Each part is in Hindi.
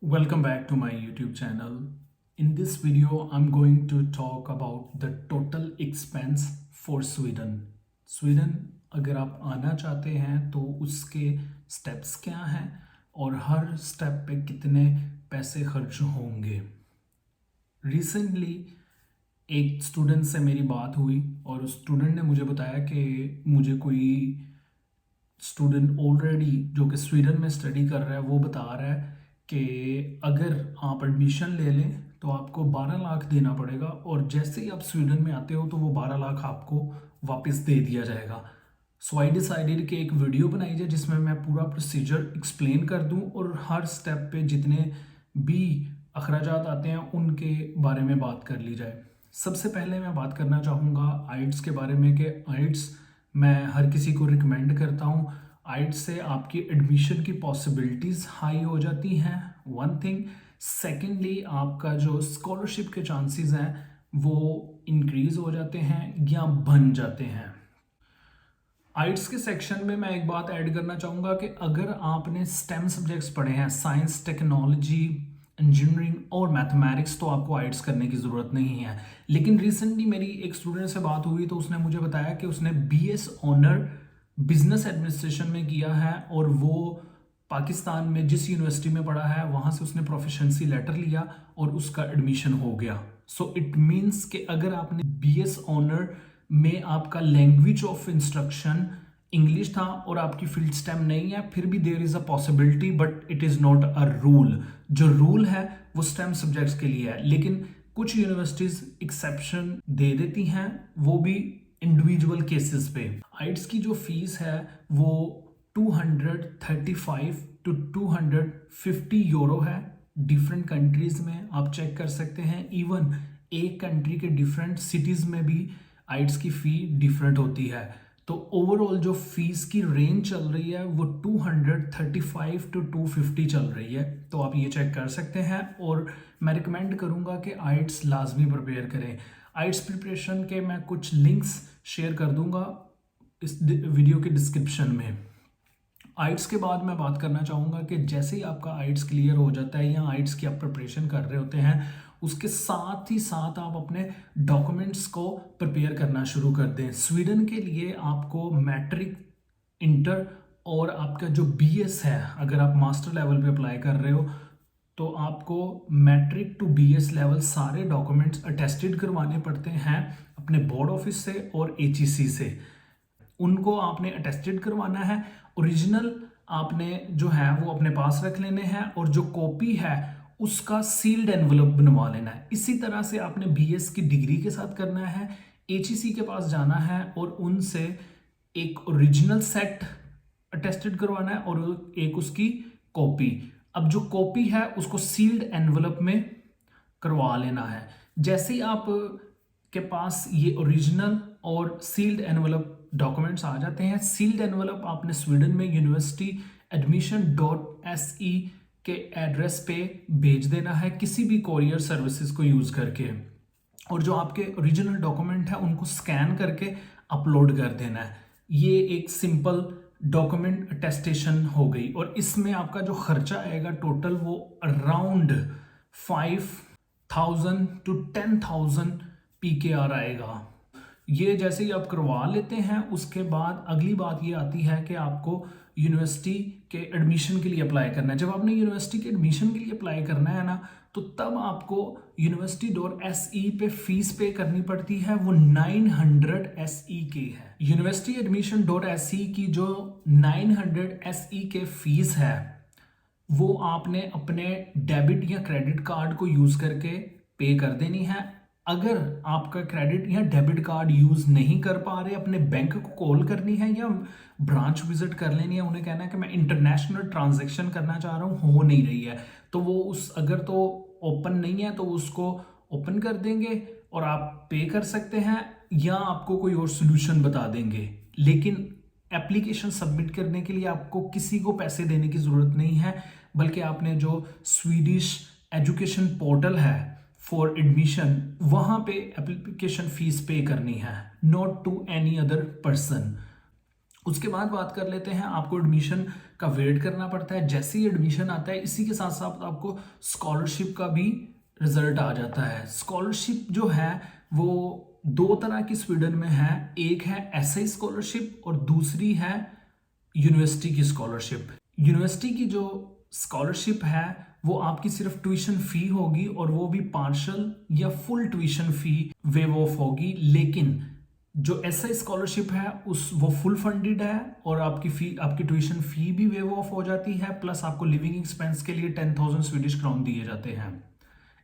Welcome back to my YouTube channel. In this video, I'm going to talk about the total expense for Sweden. Sweden अगर आप आना चाहते हैं तो उसके स्टेप्स क्या हैं और हर स्टेप पे कितने पैसे खर्च होंगे। रिसेंटली एक स्टूडेंट से मेरी बात हुई और उस स्टूडेंट ने मुझे बताया कि मुझे कोई स्टूडेंट ऑलरेडी जो कि स्वीडन में स्टडी कर रहा है वो बता रहा है कि अगर आप एडमिशन ले लें तो आपको 12 लाख देना पड़ेगा और जैसे ही आप स्वीडन में आते हो तो वो 12 लाख आपको वापस दे दिया जाएगा। सो आई डिसाइडेड कि एक वीडियो बनाई जाए जिसमें मैं पूरा प्रोसीजर एक्सप्लेन कर दूं और हर स्टेप पे जितने भी अखराजात आते हैं उनके बारे में बात कर ली जाए। सबसे पहले मैं बात करना चाहूँगा आइट्स के बारे में कि आइट्स मैं हर किसी को रिकमेंड करता हूँ। आइट्स से आपकी एडमिशन की पॉसिबिलिटीज़ हाई हो जाती हैं, वन थिंग। सेकेंडली आपका जो स्कॉलरशिप के चांसेस हैं वो इंक्रीज़ हो जाते हैं या बन जाते हैं। आइट्स के सेक्शन में मैं एक बात ऐड करना चाहूँगा कि अगर आपने स्टेम सब्जेक्ट्स पढ़े हैं, साइंस, टेक्नोलॉजी, इंजीनियरिंग और मैथमेटिक्स, तो आपको आइट्स करने की ज़रूरत नहीं है। लेकिन रिसेंटली मेरी एक स्टूडेंट से बात हुई तो उसने मुझे बताया कि उसने बीएस ऑनर बिजनेस एडमिनिस्ट्रेशन में किया है और वो पाकिस्तान में जिस यूनिवर्सिटी में पढ़ा है वहाँ से उसने प्रोफिशेंसी लेटर लिया और उसका एडमिशन हो गया। सो इट मीन्स कि अगर आपने बीएस ऑनर में आपका लैंग्वेज ऑफ इंस्ट्रक्शन इंग्लिश था और आपकी फील्ड स्टेम नहीं है, फिर भी there is a possibility but it is not a rule. जो रूल है वो स्टेम सब्जेक्ट्स के लिए है, लेकिन कुछ यूनिवर्सिटीज़ एक्सेप्शन दे देती हैं, वो भी इंडिविजुअल केसेस पे। आइट्स की जो फीस है वो 235 टू 250 यूरो है। डिफरेंट कंट्रीज़ में आप चेक कर सकते हैं, इवन एक कंट्री के डिफरेंट सिटीज़ में भी आइट्स की फ़ी डिफरेंट होती है। तो ओवरऑल जो फीस की रेंज चल रही है वो 235 टू 250 चल रही है, तो आप ये चेक कर सकते हैं। और मैं रिकमेंड करूँगा कि आइट्स लाजमी प्रिपेयर करें। आइट्स प्रिपरेशन के मैं कुछ लिंक्स शेयर कर दूंगा इस वीडियो के डिस्क्रिप्शन में। आइट्स के बाद मैं बात करना चाहूँगा कि जैसे ही आपका आइट्स क्लियर हो जाता है या आइट्स की आप प्रिपरेशन कर रहे होते हैं, उसके साथ ही साथ आप अपने डॉक्यूमेंट्स को प्रिपेयर करना शुरू कर दें। स्वीडन के लिए आपको मैट्रिक, इंटर और आपका जो बीएस है, अगर आप मास्टर लेवल पे अप्लाई कर रहे हो तो आपको मैट्रिक टू बीएस लेवल सारे डॉक्यूमेंट्स अटेस्टेड करवाने पड़ते हैं अपने बोर्ड ऑफिस से और एचईसी से। उनको आपने अटेस्टेड करवाना है। ओरिजिनल आपने जो है वो अपने पास रख लेने हैं और जो कॉपी है उसका सील्ड एनवलप बनवा लेना है। इसी तरह से आपने बीएस की डिग्री के साथ करना है, एचईसी के पास जाना है और उनसे एक ओरिजिनल सेट अटेस्टेड करवाना है और एक उसकी कॉपी। अब जो कॉपी है उसको सील्ड एनवलप में करवा लेना है। जैसे ही आप के पास ये ओरिजिनल और सील्ड एनवलप डॉक्यूमेंट्स आ जाते हैं, सील्ड एनवलप आपने स्वीडन में यूनिवर्सिटी admission.se के एड्रेस पे भेज देना है किसी भी कोरियर सर्विसेज को यूज़ करके, और जो आपके ओरिजिनल डॉक्यूमेंट है उनको स्कैन करके अपलोड कर देना है। ये एक सिंपल डॉक्यूमेंट अटेस्टेशन हो गई और इसमें आपका जो खर्चा आएगा टोटल वो अराउंड 5,000 टू 10,000 PKR आएगा। ये जैसे ही आप करवा लेते हैं उसके बाद अगली बात ये आती है कि आपको यूनिवर्सिटी के एडमिशन के लिए अप्लाई करना है। जब आपने यूनिवर्सिटी के एडमिशन के लिए अप्लाई करना है ना, तो तब आपको university.se पे फीस पे करनी पड़ती है, वो 900 SE के है। university.admission.se की जो 900 SE के फीस है वो आपने अपने डेबिट या क्रेडिट कार्ड को यूज़ करके पे कर देनी है। अगर आपका क्रेडिट या डेबिट कार्ड यूज़ नहीं कर पा रहे, अपने बैंक को कॉल करनी है या ब्रांच विजिट कर लेनी है, उन्हें कहना है कि मैं इंटरनेशनल ट्रांजैक्शन करना चाह रहा हूँ, हो नहीं रही है, तो वो उस अगर तो ओपन नहीं है तो उसको ओपन कर देंगे और आप पे कर सकते हैं या आपको कोई और सोल्यूशन बता देंगे। लेकिन एप्लीकेशन सबमिट करने के लिए आपको किसी को पैसे देने की ज़रूरत नहीं है, बल्कि आपने जो स्वीडिश एजुकेशन पोर्टल है फॉर एडमिशन वहाँ पे एप्लीकेशन फीस पे करनी है, not to any other person. उसके बाद बात कर लेते हैं, आपको एडमिशन का वेट करना पड़ता है। जैसे ही एडमिशन आता है, इसी के साथ साथ आपको स्कॉलरशिप का भी रिजल्ट आ जाता है। स्कॉलरशिप जो है वो दो तरह की स्वीडन में है, एक है एसआई स्कॉलरशिप और दूसरी है यूनिवर्सिटी की स्कॉलरशिप। यूनिवर्सिटी की जो स्कॉलरशिप है वो आपकी सिर्फ ट्यूशन फी होगी और वो भी पार्शल या full tuition fee wave of होगी, लेकिन जो एसआई स्कॉलरशिप है उस वो फुल फंडेड है और आपकी ट्यूशन फी भी वेव ऑफ हो जाती है, प्लस आपको लिविंग एक्सपेंस के लिए 10,000 स्वीडिश क्राउन दिए जाते हैं।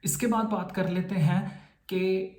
इसके बाद बात कर लेते हैं कि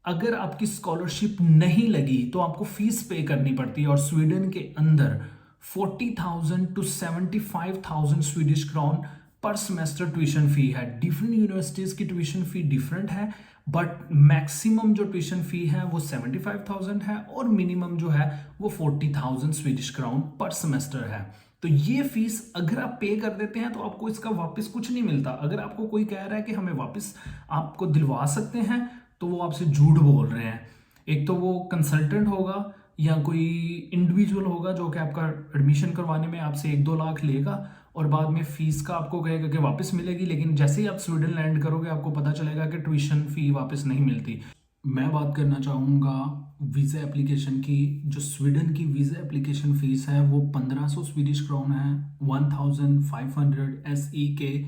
अगर आपकी स्कॉलरशिप नहीं लगी तो आपको फीस पे करनी पड़ती है, और स्वीडन के अंदर 40,000 to 75,000 स्वीडिश क्राउन पर सेमेस्टर ट्यूशन फी है। डिफरेंट यूनिवर्सिटीज की ट्यूशन फी डिफरेंट है, बट मैक्सिमम जो ट्यूशन फी है वो 75,000 है और मिनिमम जो है वो 40,000 स्वीडिश क्राउन पर सेमेस्टर है। तो ये फीस अगर आप पे कर देते हैं तो आपको इसका वापस कुछ नहीं मिलता। अगर आपको कोई कह रहा है कि हमें वापस आपको दिलवा सकते हैं तो वो आपसे झूठ बोल रहे हैं। एक तो वो कंसल्टेंट होगा या कोई इंडिविजुअल होगा जो कि आपका एडमिशन करवाने में आपसे 1-2 लाख लेगा और बाद में फीस का आपको कहेगा कि वापस मिलेगी, लेकिन जैसे ही आप स्वीडन लैंड करोगे आपको पता चलेगा कि ट्यूशन फी वापस नहीं मिलती। मैं बात करना चाहूँगा वीज़ा एप्लीकेशन की। जो स्वीडन की वीज़ा एप्लीकेशन फ़ीस है वो 1500 स्वीडिश क्राउन है, 1500 एसई के।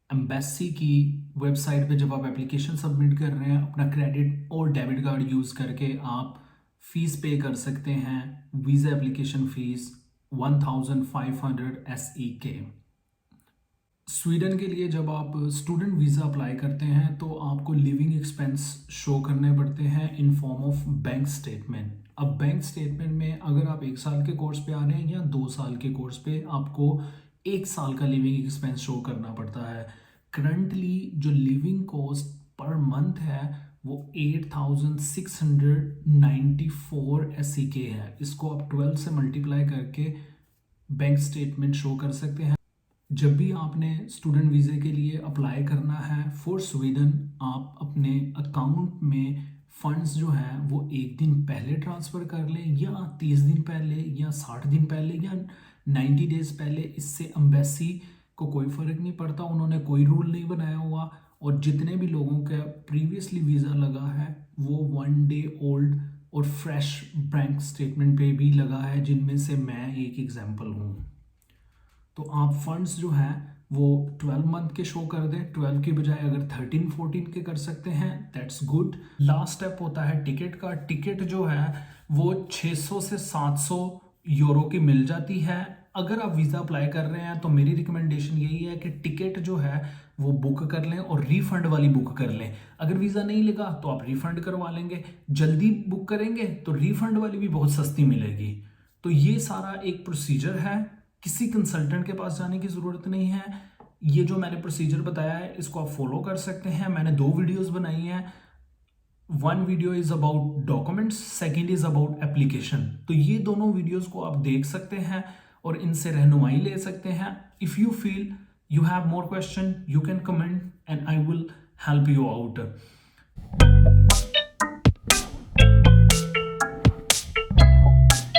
एम्बेसी की वेबसाइट पे जब आप एप्लीकेशन सबमिट कर रहे हैं, अपना क्रेडिट और डेबिट कार्ड यूज़ करके आप फीस पे कर सकते हैं। वीज़ा एप्लीकेशन फ़ीस 1500 एसई के। स्वीडन के लिए जब आप स्टूडेंट वीज़ा अप्लाई करते हैं तो आपको लिविंग एक्सपेंस शो करने पड़ते हैं in form of bank statement. अब बैंक स्टेटमेंट में अगर आप 1 साल के कोर्स पे आ रहे हैं या 2 साल के कोर्स पे, आपको 1 साल का लिविंग एक्सपेंस शो करना पड़ता है। करंटली जो लिविंग कॉस्ट पर मंथ है वो 8,694 एसईके है। इसको आप 12 से मल्टीप्लाई करके बैंक स्टेटमेंट शो कर सकते हैं। जब भी आपने स्टूडेंट वीज़े के लिए अप्लाई करना है फॉर स्वीडन, आप अपने अकाउंट में फंड्स जो हैं वो 1 दिन पहले ट्रांसफ़र कर लें या 30 दिन पहले या 60 दिन पहले या 90 डेज़ पहले। इससे एम्बेसी को कोई फ़र्क नहीं पड़ता, उन्होंने कोई रूल नहीं बनाया हुआ। और जितने भी लोगों का प्रीवियसली वीज़ा लगा है वो 1 डे ओल्ड और फ्रेश बैंक स्टेटमेंट पे भी लगा है, जिनमें से मैं एक एग्जाम्पल हूँ। तो आप फंड्स जो हैं वो 12 मंथ के शो कर दें, 12 की बजाय अगर 13-14 के कर सकते हैं, दैट्स गुड। लास्ट स्टेप होता है टिकट का। टिकट जो है वो 600 से 700 यूरो की मिल जाती है। अगर आप वीज़ा अप्लाई कर रहे हैं तो मेरी रिकमेंडेशन यही है कि टिकट जो है वो बुक कर लें और रिफंड वाली बुक कर लें। अगर वीज़ा नहीं लगा तो आप रिफंड करवा लेंगे, जल्दी बुक करेंगे तो रिफंड वाली भी बहुत सस्ती मिलेगी। तो ये सारा एक प्रोसीजर है, किसी कंसल्टेंट के पास जाने की ज़रूरत नहीं है। ये जो मैंने प्रोसीजर बताया है इसको आप फॉलो कर सकते हैं। मैंने 2 वीडियोस बनाई हैं। 1 video is about documents, second is about application. तो ये दोनों वीडियोस को आप देख सकते हैं और इनसे रहनुमाई ले सकते हैं। If you feel you have more question, you can comment and I will help you out.